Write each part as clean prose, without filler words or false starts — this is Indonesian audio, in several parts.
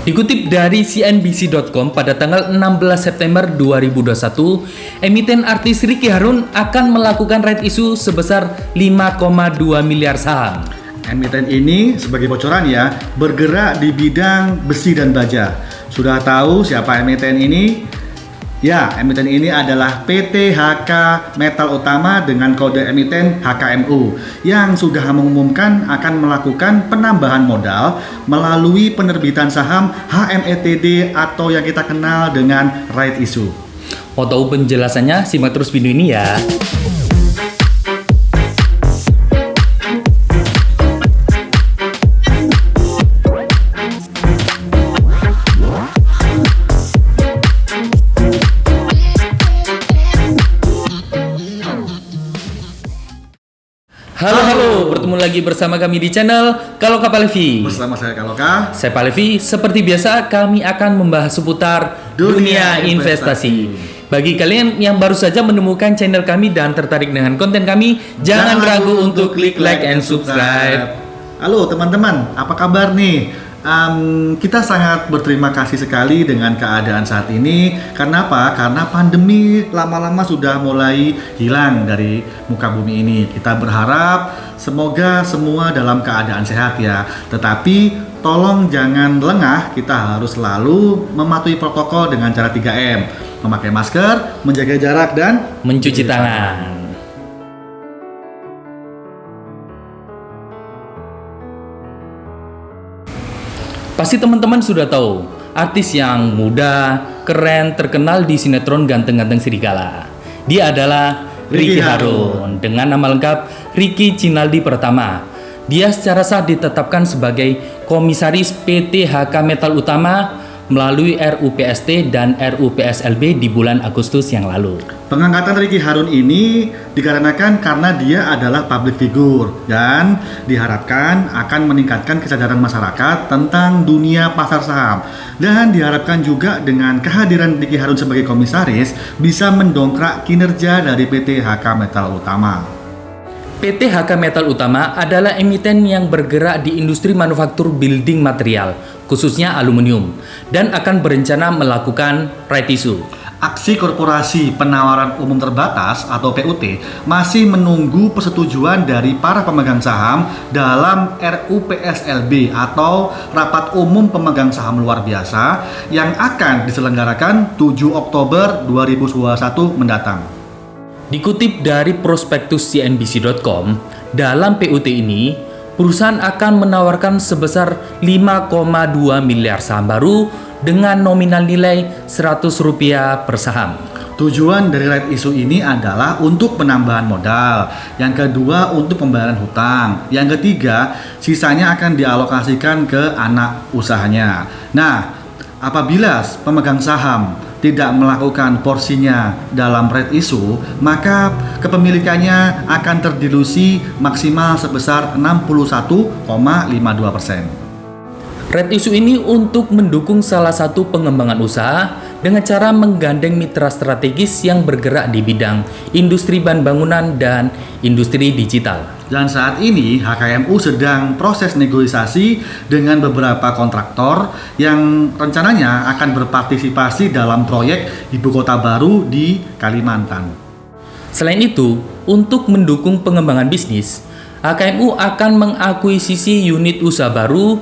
Dikutip dari CNBC.com pada tanggal 16 September 2021, emiten artis Ricky Harun akan melakukan right issue sebesar 5,2 miliar saham. Emiten ini sebagai bocoran ya, bergerak di bidang besi dan baja. Sudah tahu siapa emiten ini? Ya, emiten ini adalah PT HK Metal Utama dengan kode emiten HKMU yang sudah mengumumkan akan melakukan penambahan modal melalui penerbitan saham HMETD atau yang kita kenal dengan right issue. Mau tahu penjelasannya? Simak terus video ini ya. Halo, bertemu lagi bersama kami di channel Kaloka Palevi. Bersama saya Kaloka. Saya Palevi. Seperti biasa, kami akan membahas seputar dunia investasi. Bagi kalian yang baru saja menemukan channel kami dan tertarik dengan konten kami, jangan ragu untuk klik like and subscribe. Halo teman-teman, apa kabar nih? Kita sangat berterima kasih sekali dengan keadaan saat ini. Karena apa? Karena pandemi lama-lama sudah mulai hilang dari muka bumi ini. Kita berharap semoga semua dalam keadaan sehat ya. Tetapi tolong jangan lengah, kita harus selalu mematuhi protokol dengan cara 3M. Memakai masker, menjaga jarak, dan mencuci tangan. Pasti teman-teman sudah tahu, artis yang muda, keren, terkenal di sinetron Ganteng-Ganteng Serigala. Dia adalah Ricky Harun dengan nama lengkap Ricky Cinaldi Pertama. Dia secara sah ditetapkan sebagai komisaris PT HK Metal Utama melalui RUPST dan RUPSLB di bulan Agustus yang lalu. Pengangkatan Ricky Harun ini dikarenakan karena dia adalah public figure dan diharapkan akan meningkatkan kesadaran masyarakat tentang dunia pasar saham. Dan diharapkan juga dengan kehadiran Ricky Harun sebagai komisaris bisa mendongkrak kinerja dari PT HK Metal Utama. PT HK Metal Utama adalah emiten yang bergerak di industri manufaktur building material, khususnya aluminium, dan akan berencana melakukan right issue. Aksi korporasi penawaran umum terbatas atau PUT masih menunggu persetujuan dari para pemegang saham dalam RUPSLB atau Rapat Umum Pemegang Saham Luar Biasa yang akan diselenggarakan 7 Oktober 2021 mendatang. Dikutip dari prospektus CNBC.com, dalam PUT ini, perusahaan akan menawarkan sebesar 5,2 miliar saham baru dengan nominal nilai Rp100 per saham. Tujuan dari right issue ini adalah untuk penambahan modal. Yang kedua untuk pembayaran hutang. Yang ketiga sisanya akan dialokasikan ke anak usahanya. Nah, apabila pemegang saham tidak melakukan porsinya dalam right issue, maka kepemilikannya akan terdilusi maksimal sebesar 61,52%. Right issue ini untuk mendukung salah satu pengembangan usaha dengan cara menggandeng mitra strategis yang bergerak di bidang industri bahan bangunan dan industri digital. Dan saat ini HKMU sedang proses negosiasi dengan beberapa kontraktor yang rencananya akan berpartisipasi dalam proyek ibu kota baru di Kalimantan. Selain itu, untuk mendukung pengembangan bisnis, HKMU akan mengakuisisi unit usaha baru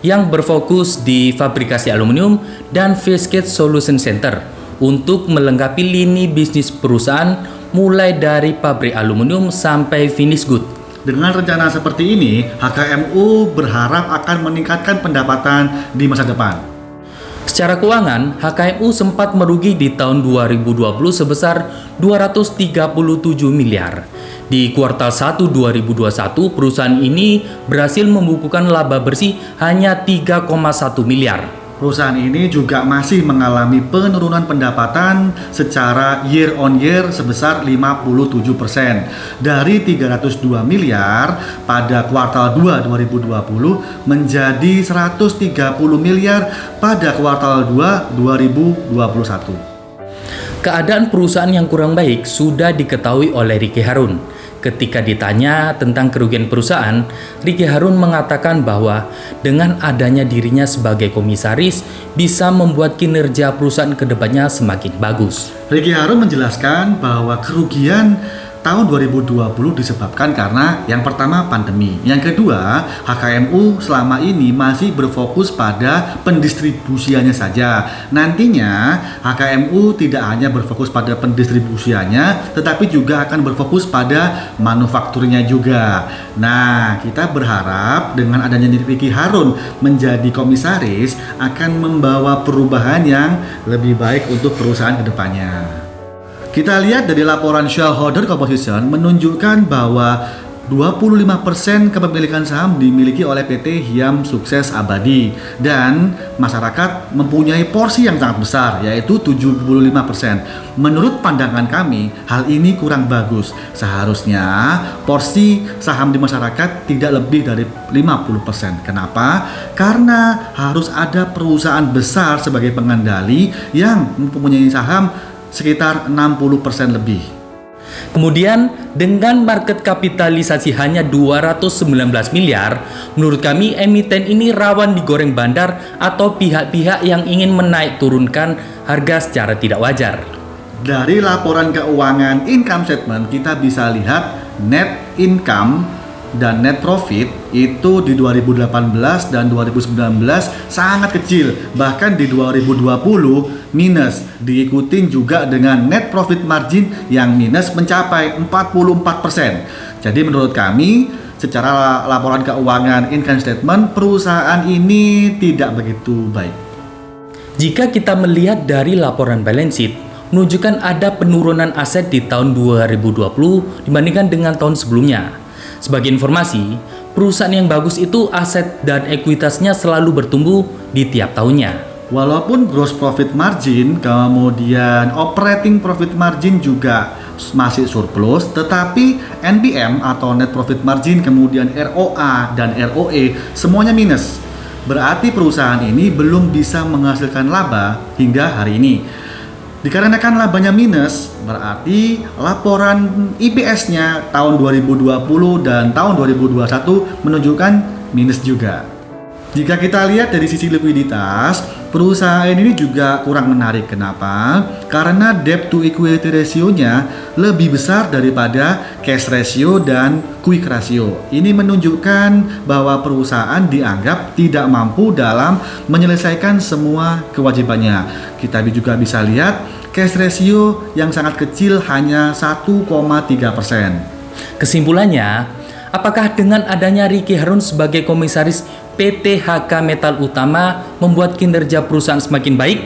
yang berfokus di fabrikasi aluminium dan Facade Solution Center untuk melengkapi lini bisnis perusahaan mulai dari pabrik aluminium sampai finish good. Dengan rencana seperti ini, HKMU berharap akan meningkatkan pendapatan di masa depan. Secara keuangan, HKMU sempat merugi di tahun 2020 sebesar 237 miliar. Di kuartal 1 2021, perusahaan ini berhasil membukukan laba bersih hanya 3,1 miliar. Perusahaan ini juga masih mengalami penurunan pendapatan secara year on year sebesar 57%. Dari 302 miliar pada kuartal 2 2020 menjadi 130 miliar pada kuartal 2 2021. Keadaan perusahaan yang kurang baik sudah diketahui oleh Ricky Harun. Ketika ditanya tentang kerugian perusahaan, Ricky Harun mengatakan bahwa dengan adanya dirinya sebagai komisaris bisa membuat kinerja perusahaan kedepannya semakin bagus. Ricky Harun menjelaskan bahwa kerugian tahun 2020 disebabkan karena yang pertama pandemi, yang kedua HKMU selama ini masih berfokus pada pendistribusiannya saja. Nantinya HKMU tidak hanya berfokus pada pendistribusiannya, tetapi juga akan berfokus pada manufakturnya juga. Nah, kita berharap dengan adanya Ricky Harun menjadi komisaris akan membawa perubahan yang lebih baik untuk perusahaan kedepannya. Kita lihat dari laporan shareholder composition menunjukkan bahwa 25% kepemilikan saham dimiliki oleh PT Hyam Sukses Abadi dan masyarakat mempunyai porsi yang sangat besar, yaitu 75%. Menurut pandangan kami, hal ini kurang bagus. Seharusnya porsi saham di masyarakat tidak lebih dari 50%. Kenapa? Karena harus ada perusahaan besar sebagai pengendali yang mempunyai saham sekitar 60% lebih. Kemudian dengan market kapitalisasi hanya 219 miliar, menurut kami emiten ini rawan digoreng bandar atau pihak-pihak yang ingin menaik turunkan harga secara tidak wajar. Dari laporan keuangan income statement kita bisa lihat net income dan net profit itu di 2018 dan 2019 sangat kecil, bahkan di 2020 minus, diikutin juga dengan net profit margin yang minus mencapai 44%. Jadi menurut kami secara laporan keuangan income statement perusahaan ini tidak begitu baik. Jika kita melihat dari laporan balance sheet menunjukkan ada penurunan aset di tahun 2020 dibandingkan dengan tahun sebelumnya. Sebagai informasi, perusahaan yang bagus itu aset dan ekuitasnya selalu bertumbuh di tiap tahunnya. Walaupun gross profit margin, kemudian operating profit margin juga masih surplus, tetapi NPM atau net profit margin, kemudian ROA dan ROE semuanya minus. Berarti perusahaan ini belum bisa menghasilkan laba hingga hari ini. Dikarenakan labanya minus, berarti laporan EPS-nya tahun 2020 dan tahun 2021 menunjukkan minus juga. Jika kita lihat dari sisi likuiditas, perusahaan ini juga kurang menarik. Kenapa? Karena debt to equity ratio-nya lebih besar daripada cash ratio dan quick ratio. Ini menunjukkan bahwa perusahaan dianggap tidak mampu dalam menyelesaikan semua kewajibannya. Kita juga bisa lihat cash ratio yang sangat kecil, hanya 1,3%. Kesimpulannya, apakah dengan adanya Ricky Harun sebagai komisaris PT HK Metal Utama membuat kinerja perusahaan semakin baik?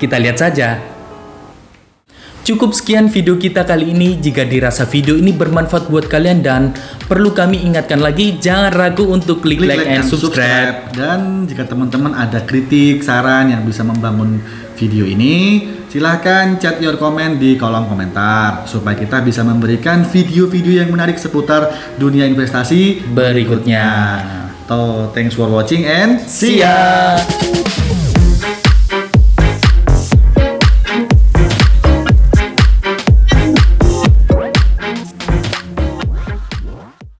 Kita lihat saja. Cukup sekian video kita kali ini. Jika dirasa video ini bermanfaat buat kalian dan perlu kami ingatkan lagi, jangan ragu untuk klik like and subscribe. Dan jika teman-teman ada kritik, saran yang bisa membangun video ini, silahkan chat your comment di kolom komentar supaya kita bisa memberikan video-video yang menarik seputar dunia investasi Berikutnya. So, thanks for watching and See ya!